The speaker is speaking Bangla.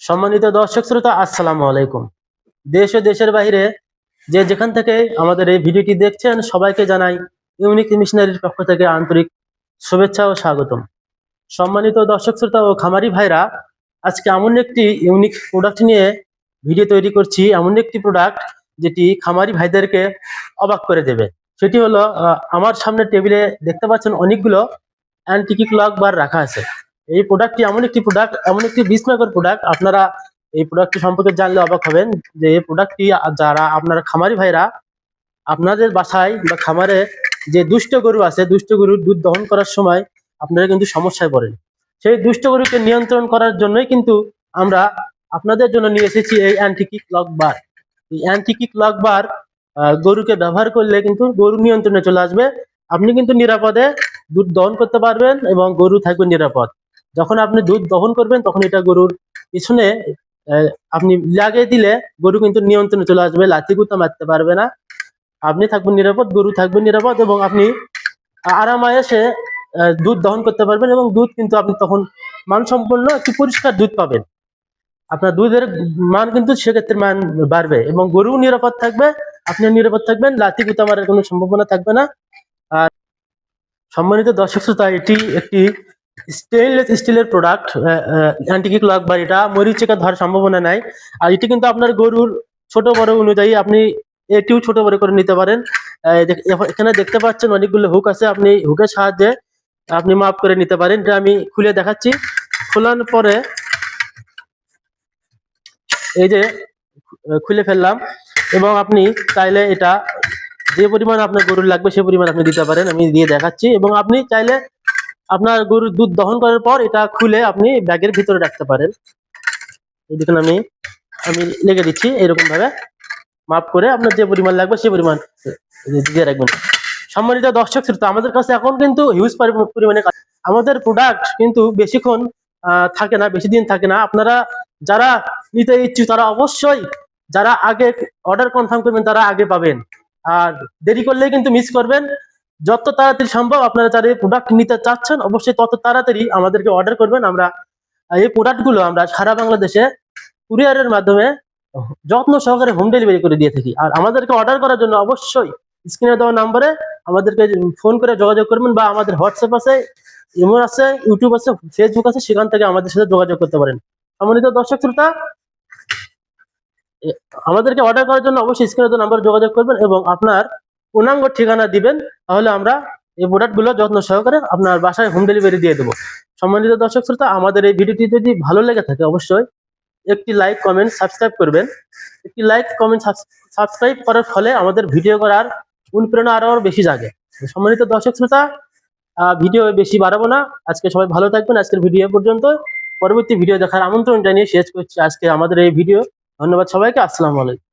সম্মানিত দর্শক শ্রোতা, আসসালামু আলাইকুম। দেশ ও দেশের বাইরে যে যেখান থেকে আমাদের এই ভিডিওটি দেখছেন সবাইকে জানাই ইউনিক মিশনারির পক্ষ থেকে আন্তরিক শুভেচ্ছা ও স্বাগতম। সম্মানিত দর্শক শ্রোতা ও খামারি ভাইরা, আজকে এমন একটি ইউনিক প্রোডাক্ট নিয়ে ভিডিও তৈরি করছি, এমন একটি প্রোডাক্ট যেটি খামারি ভাইদেরকে অবাক করে দেবে। সেটি হলো আমার সামনে টেবিলে দেখতে পাচ্ছেন অনেকগুলো অ্যান্টিকি ক্লক বার রাখা আছে। এই প্রোডাক্টটি এমন একটি প্রোডাক্ট, এমন একটি বিস্ময়কর প্রোডাক্ট, আপনারা এই প্রোডাক্টটি সম্পর্কে জানলে অবাক হবেন যে এই প্রোডাক্টটি যারা আপনারা খামারি ভাইরা আপনাদের বাসায় বা খামারে যে দুষ্ট গরু আছে, দুষ্ট গরুর দুধ দহন করার সময় আপনারা কিন্তু সমস্যায় পড়েন। সেই দুষ্ট গরুকে নিয়ন্ত্রণ করার জন্যই কিন্তু আমরা আপনাদের জন্য নিয়ে এসেছি এই অ্যান্টিকি ক্লক বার। এই অ্যান্টিকি ক্লক বার গরুকে ব্যবহার করলে কিন্তু গরু নিয়ন্ত্রণে চলে আসবে। আপনি কিন্তু নিরাপদে দুধ দহন করতে পারবেন এবং গরু থাকবে নিরাপদ। যখন আপনি দুধ দহন করবেন তখন এটা গরুর পিছনে আপনি লাগিয়ে দিলে গরু কিন্তু নিয়ন্ত্রণে চলে আসবে, লাথি গুঁতা মারতে পারবে না। আপনি থাকবেন নিরাপদ, গরু থাকবে নিরাপদ এবং আপনি আরামায়েসে দুধ দহন করতে পারবেন এবং দুধ কিন্তু আপনি তখন মানসম্পন্ন একটি পরিষ্কার দুধ পাবেন। আপনার দুধের মান কিন্তু সেক্ষেত্রে মান বাড়বে এবং গরু নিরাপদ থাকবে, আপনি নিরাপদ থাকবেন, লাথি গুঁতা মারার কোনো সম্ভাবনা থাকবে না। আর সম্মানিত দর্শক শ্রোতা, এটি একটি স্টেইনলেস স্টিলের প্রোডাক্ট। অ্যান্টিকি ক্লক বার, এটা মরিচিকা ধরার সম্ভাবনা নাই। আর এটি কিন্তু আপনার গরুর ছোট বড় অনুযায়ী আপনি এটিও ছোট বড় করে নিতে পারেন। এখানে দেখতে পাচ্ছেন অনেকগুলো হুক আছে, আপনি হুকের সাহায্যে আপনি মাপ করে নিতে পারেন। এটা আমি খুলে দেখাচ্ছি। খোলানোর পরে এই যে খুলে ফেললাম এবং আপনি চাইলে এটা যে পরিমাণ আপনার গরুর লাগবে সে পরিমাণ আপনি দিতে পারেন। আমি দিয়ে দেখাচ্ছি এবং আপনি চাইলে আপনার গরুর দুধ দহন করার পর এটা খুলে আপনি ব্যাগের ভিতরে রাখতে পারেন। এই দেখুন আমি লেগে দিচ্ছি এরকম ভাবে মাপ করে আপনার যে পরিমাণ লাগবে সে পরিমাণ দিয়ে রাখবেন। সম্মানিত দর্শক শ্রোতা, আমাদের কাছে এখন কিন্তু হিউজ পরিমাণে আমাদের প্রোডাক্ট কিন্তু বেশিক্ষণ থাকে না, বেশি দিন থাকে না। আপনারা যারা নিতে ইচ্ছুক তারা অবশ্যই যারা আগে অর্ডার কনফার্ম করবেন তারা আগে পাবেন, আর দেরি করলেই কিন্তু মিস করবেন। যত তাড়াতাড়ি সম্ভব আপনারা যারা এই প্রোডাক্ট নিতে চাচ্ছেন অবশ্যই তত তাড়াতাড়ি আমাদেরকে অর্ডার করবেন। আমরা এই প্রোডাক্টগুলো আমরা সারা বাংলাদেশে কুরিয়ারের মাধ্যমে যত্ন সহকারে হোম ডেলিভারি করে দিয়ে থাকি। আর আমাদেরকে অর্ডার করার জন্য অবশ্যই স্ক্রিনে দেওয়া নাম্বারে আমাদেরকে ফোন করে যোগাযোগ করবেন বা আমাদের হোয়াটসঅ্যাপ আছে, ইমো আছে, ইউটিউব আছে, ফেসবুক আছে, সেখান থেকে আমাদের সাথে যোগাযোগ করতে পারেন। সম্মানিত দর্শক শ্রোতা, আমাদেরকে অর্ডার করার জন্য অবশ্যই স্ক্রিনে দেওয়া নাম্বারে যোগাযোগ করবেন এবং আপনার পূর্ণাঙ্গ ঠিকানা দিবেন, তাহলে আমরা এই প্রোডাক্টগুলো যত্ন সহকারে আপনার বাসায় হোম ডেলিভারি দিয়ে দেবো। সম্মানিত দর্শক শ্রোতা, আমাদের এই ভিডিওটি যদি ভালো লেগে থাকে অবশ্যই একটি লাইক, কমেন্ট, সাবস্ক্রাইব করবেন। একটি লাইক, কমেন্ট, সাবস্ক্রাইব করার ফলে আমাদের ভিডিও করার অনুপ্রেরণা আরো বেশি জাগে। সম্মানিত দর্শক শ্রোতা, ভিডিও বেশি বাড়াবো না, আজকে সবাই ভালো থাকবেন। আজকের ভিডিও পর্যন্ত, পরবর্তী ভিডিও দেখার আমন্ত্রণ জানিয়ে শেষ করছি আজকে আমাদের এই ভিডিও। ধন্যবাদ সবাইকে, আসসালামু আলাইকুম।